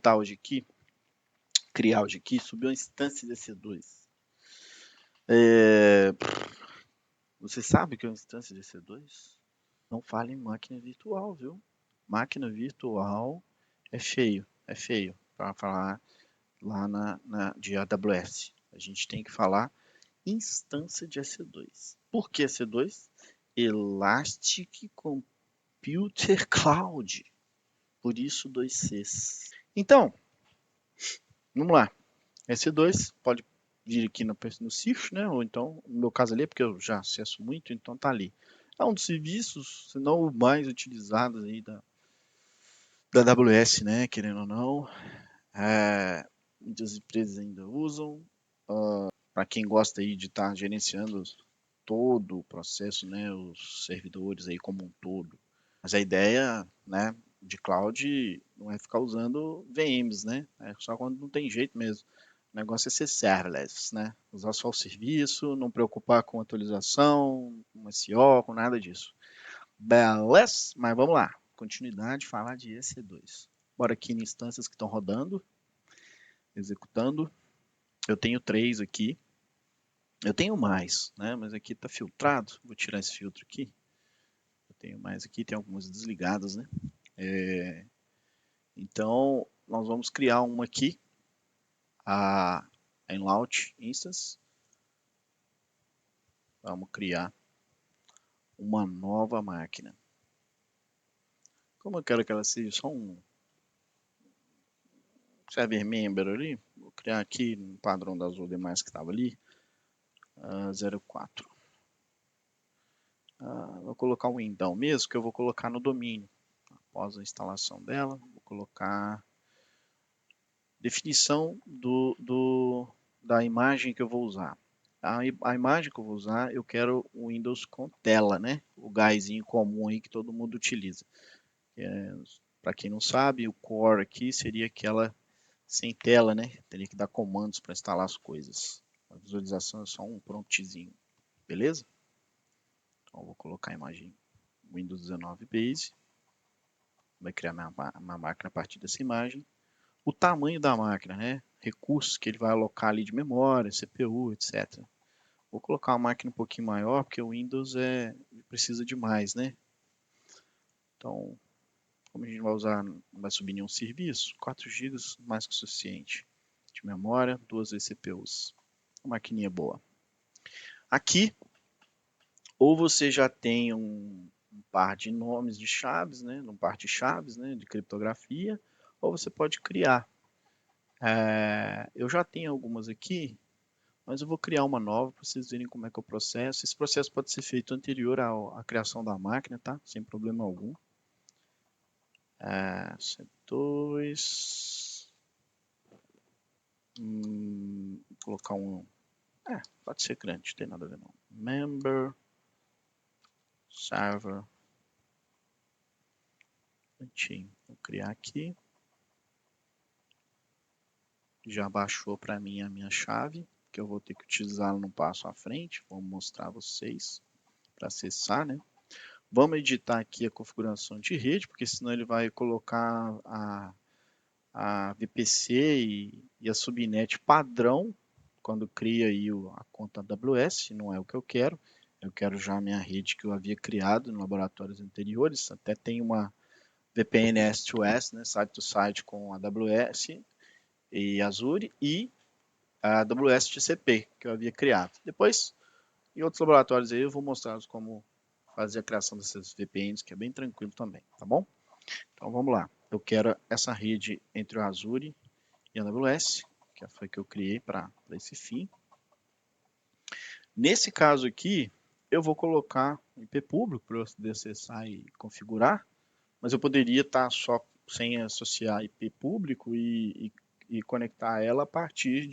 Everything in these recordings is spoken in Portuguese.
montar hoje aqui, criar hoje aqui, subir uma instância de EC2. Você sabe o que é uma instância de EC2? Não fale em máquina virtual, viu? Máquina virtual é feio para falar lá de AWS. A gente tem que falar instância de EC2. Por que EC2? Elastic Computer Cloud. Por isso 2 Cs. Então, vamos lá. EC2 pode vir aqui no CIF, né? Ou então, no meu caso ali, porque eu já acesso muito, então tá ali. É um dos serviços, se não o mais utilizado aí da AWS, né? Querendo ou não. Muitas empresas ainda usam. Para quem gosta aí de estar gerenciando todo o processo, né? Os servidores aí como um todo. Mas a ideia, né? De cloud não é ficar usando VMs, né? É só quando não tem jeito mesmo. O negócio é ser serverless, né? Usar só o serviço, não preocupar com atualização, com SEO, com nada disso. Beleza? Mas vamos lá. Continuidade, falar de EC2. Bora aqui em instâncias que estão rodando, executando. Eu tenho 3 aqui. Eu tenho mais, né? Mas aqui está filtrado. Vou tirar esse filtro aqui. Eu tenho mais aqui, tem algumas desligadas, né? Então, nós vamos criar uma aqui, a Enlaunch Instance. Vamos criar uma nova máquina. Como eu quero que ela seja só um server member ali, vou criar aqui no padrão das demais que estava ali, 04. Vou colocar o Windows mesmo, que eu vou colocar no domínio. Após a instalação dela, vou colocar definição da imagem que eu vou usar. A imagem que eu vou usar, eu quero o Windows com tela, né? O gásinho comum aí que todo mundo utiliza. Para quem não sabe, o core aqui seria aquela sem tela, né? Teria que dar comandos para instalar as coisas. A visualização é só um promptzinho, beleza? Então, eu vou colocar a imagem Windows 19 Base. Vai criar uma máquina a partir dessa imagem. O tamanho da máquina, né? Recursos que ele vai alocar ali de memória, CPU, etc. Vou colocar uma máquina um pouquinho maior, porque o Windows precisa de mais, né? Então, como a gente vai usar, vai subir nenhum serviço, 4 GB mais que o suficiente. De memória, 2 CPUs. Uma maquininha boa. Aqui, ou você já tem um par de nomes de chaves, né? Um par de chaves, né? De criptografia, ou você pode criar. Eu já tenho algumas aqui, mas eu vou criar uma nova para vocês verem como é que é o processo. Esse processo pode ser feito anterior à criação da máquina, tá? Sem problema algum. C2. Vou colocar um. Pode ser grande, não tem nada a ver não. Member. Server. Vou criar aqui. Já baixou para mim a minha chave, que eu vou ter que utilizá-la no passo à frente. Vou mostrar a vocês para acessar, né? Vamos editar aqui a configuração de rede, porque senão ele vai colocar a VPC e a subnet padrão quando cria aí a conta AWS, não é o que eu quero. Eu quero já a minha rede que eu havia criado em laboratórios anteriores. Até tem uma VPN S2S, né, site-to-site com AWS e Azure e a AWS GCP que eu havia criado. Depois, em outros laboratórios aí, eu vou mostrar como fazer a criação dessas VPNs, que é bem tranquilo também, tá bom? Então vamos lá. Eu quero essa rede entre o Azure e a AWS, que foi que eu criei para esse fim. Nesse caso aqui, eu vou colocar um IP público para eu poder acessar e configurar, mas eu poderia estar só sem associar IP público e conectar ela a partir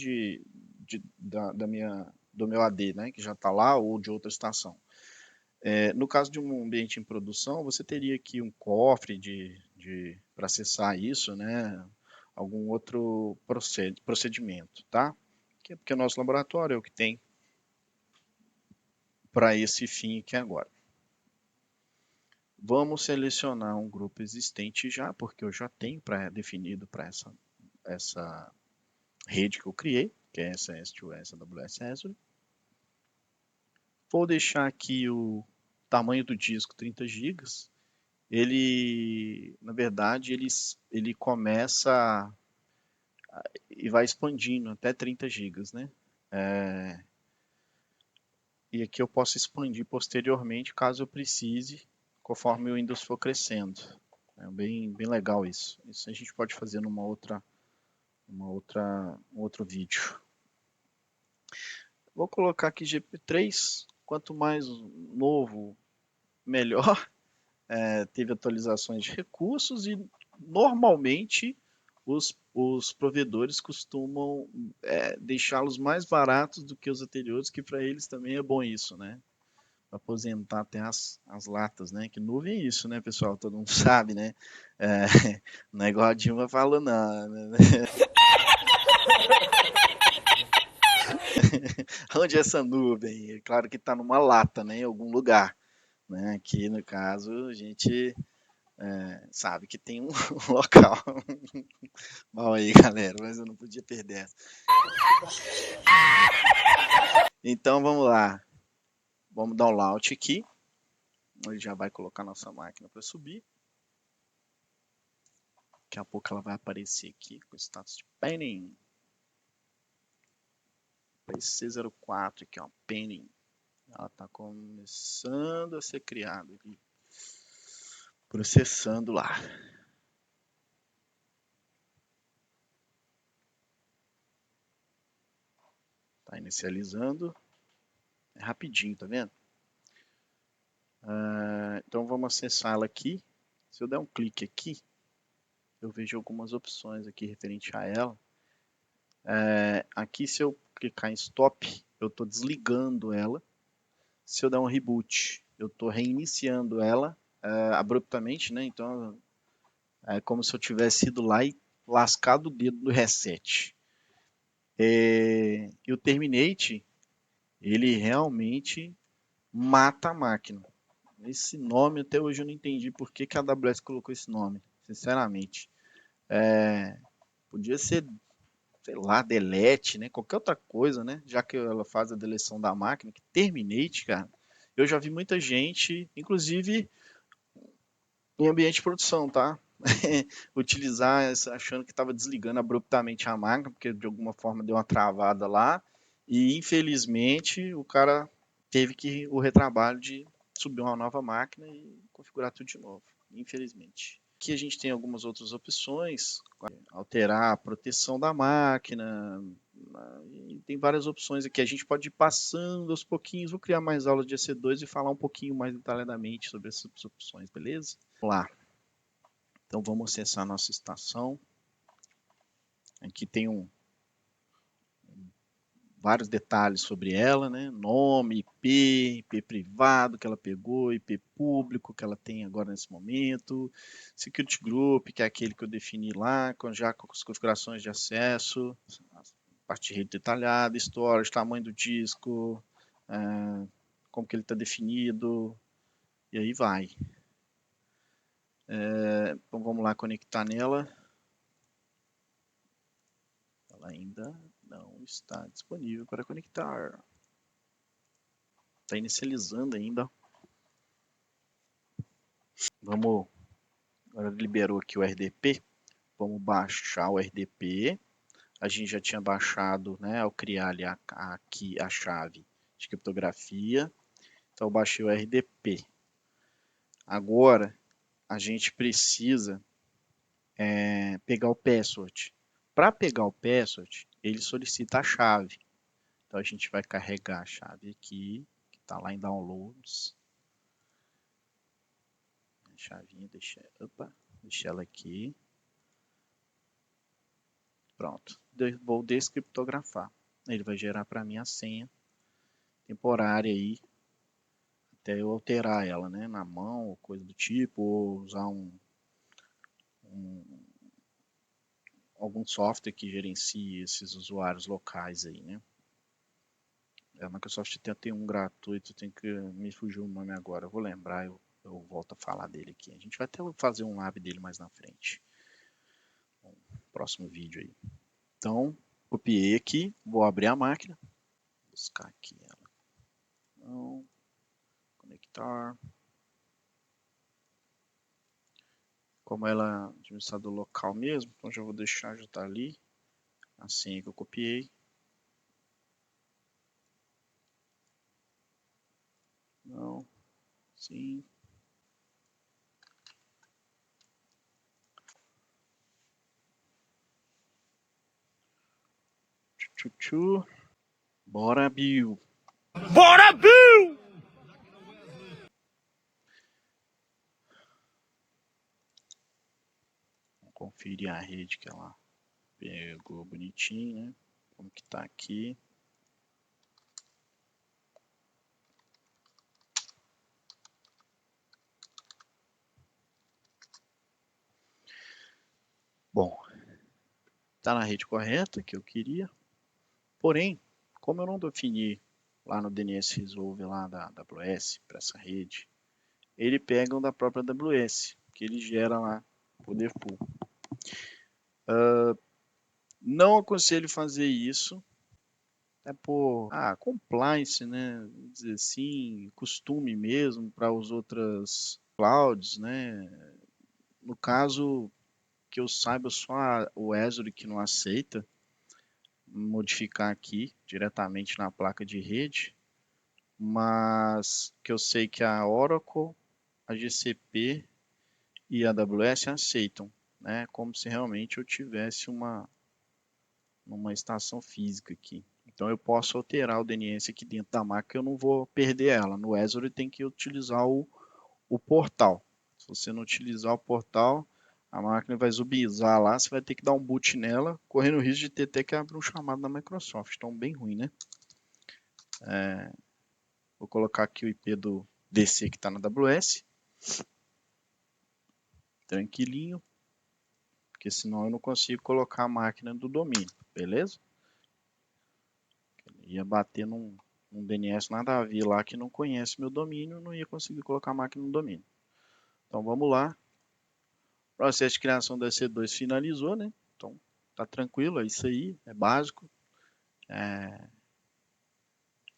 do meu AD, né, que já está lá, ou de outra estação. No caso de um ambiente em produção, você teria aqui um cofre para acessar isso, né? Algum outro procedimento, tá? Porque o nosso laboratório é o que tem para esse fim aqui agora. Vamos selecionar um grupo existente já, porque eu já tenho pré-definido para essa rede que eu criei, que é essa S2S AWS Azure. Vou deixar aqui o tamanho do disco 30 GB. Ele, na verdade, ele começa e vai expandindo até 30 GB, né? E aqui eu posso expandir posteriormente, caso eu precise, conforme o Windows for crescendo. É bem legal isso. Isso a gente pode fazer numa um outro vídeo. Vou colocar aqui GP3. Quanto mais novo, melhor. Teve atualizações de recursos e normalmente os provedores costumam deixá-los mais baratos do que os anteriores, que para eles também é bom isso, né? Aposentar até as latas, né? Que nuvem é isso, né, pessoal? Todo mundo sabe, né? É, não é igual a Dilma falou, não. Né? Onde é essa nuvem? É claro que está numa lata, né? Em algum lugar. Né? Aqui, no caso, a gente sabe que tem um local. Mal aí, galera, mas eu não podia perder essa. Então, vamos lá. Vamos dar um launch aqui. Ele já vai colocar nossa máquina para subir. Daqui a pouco ela vai aparecer aqui com o status de penning. C04 aqui, ó, penning. Ela está começando a ser criada aqui. Processando lá. Está inicializando. É rapidinho, tá vendo? Então vamos acessar ela aqui. Se eu der um clique aqui, eu vejo algumas opções aqui referente a ela. Aqui, se eu clicar em stop, eu estou desligando ela. Se eu der um reboot, eu estou reiniciando ela abruptamente, né? Então é como se eu tivesse ido lá e lascado o dedo do reset. E o terminate, ele realmente mata a máquina. Esse nome até hoje eu não entendi por que a AWS colocou esse nome, sinceramente. Podia ser, sei lá, delete, né? Qualquer outra coisa, né? Já que ela faz a deleção da máquina, que terminate, cara. Eu já vi muita gente, inclusive em ambiente de produção, tá? Utilizar achando que estava desligando abruptamente a máquina, porque de alguma forma deu uma travada lá. E infelizmente o cara teve que o retrabalho de subir uma nova máquina e configurar tudo de novo. Infelizmente. Aqui a gente tem algumas outras opções, alterar a proteção da máquina, e tem várias opções aqui. A gente pode ir passando aos pouquinhos. Vou criar mais aulas de EC2 e falar um pouquinho mais detalhadamente sobre essas opções, beleza? Vamos lá. Então vamos acessar a nossa estação. Aqui tem vários detalhes sobre ela, né? Nome, IP privado que ela pegou, IP público que ela tem agora nesse momento, Security Group, que é aquele que eu defini lá, já com as configurações de acesso, parte de rede detalhada, storage, tamanho do disco, como que ele está definido, e aí vai. Então vamos lá conectar nela. Ela ainda não está disponível para conectar. Está inicializando ainda. Vamos, agora liberou aqui o RDP. Vamos baixar o RDP. A gente já tinha baixado, né, ao criar ali aqui a chave de criptografia. Então eu baixei o RDP. Agora a gente precisa pegar o password. Para pegar o password, ele solicita a chave. Então a gente vai carregar a chave aqui, que está lá em downloads. A chavinha, deixa ela aqui. Pronto. Vou descriptografar. Ele vai gerar para mim a senha temporária aí, até eu alterar ela, né, na mão ou coisa do tipo, ou usar algum software que gerencie esses usuários locais aí, né. A Microsoft tem um gratuito, tem que me fugir o nome agora, eu vou lembrar, eu volto a falar dele aqui. A gente vai até fazer um lab dele mais na frente. Bom, próximo vídeo aí. Então, copiei aqui, vou abrir a máquina, vou buscar aqui ela. Não, conectar. Como ela é administrador local mesmo, então já vou deixar, já tá ali. A senha que eu copiei. Não, sim. Tchu. Bora, Bill. Bora, Bill! Vamos conferir a rede que ela pegou bonitinho, né? Como que tá aqui. Bom, tá na rede correta que eu queria. Porém, como eu não defini lá no DNS Resolve lá da AWS para essa rede, ele pega um da própria AWS, que ele gera lá por default. Não aconselho fazer isso, é por compliance, né? Vamos dizer assim, costume mesmo para as outras clouds, né? No caso que eu saiba, só o Azure que não aceita modificar aqui diretamente na placa de rede, mas que eu sei que a Oracle, a GCP e a AWS aceitam, né? Como se realmente eu tivesse uma estação física aqui. Então eu posso alterar o DNS aqui dentro da máquina, eu não vou perder ela. No Azure tem que utilizar o portal. Se você não utilizar o portal, a máquina vai zubizar lá, você vai ter que dar um boot nela, correndo o risco de ter até que abrir um chamado da Microsoft. Então bem ruim, né? Vou colocar aqui o IP do DC que está na AWS. Tranquilinho. Porque senão eu não consigo colocar a máquina do domínio, beleza? Ia bater num DNS nada a ver lá que não conhece meu domínio, não ia conseguir colocar a máquina no domínio. Então vamos lá. O processo de criação da EC2 finalizou, né? Então tá tranquilo, é isso aí, é básico.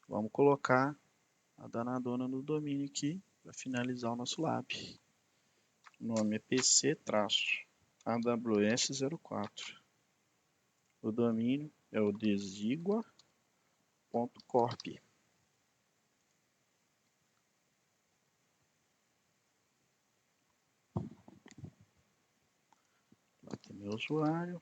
Vamos colocar a danadona no domínio aqui para finalizar o nosso lab. O nome é PC-AWS04. O domínio é o desigua.corp. Lá tem meu usuário.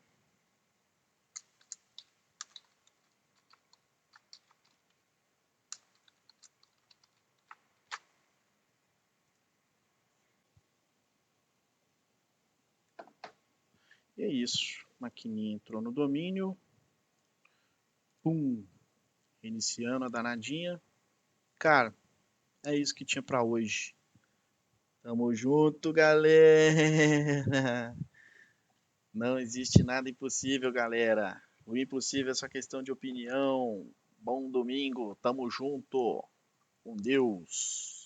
E é isso. A maquininha entrou no domínio. Pum. Iniciando a danadinha. Cara, é isso que tinha para hoje. Tamo junto, galera. Não existe nada impossível, galera. O impossível é só questão de opinião. Bom domingo. Tamo junto. Com Deus.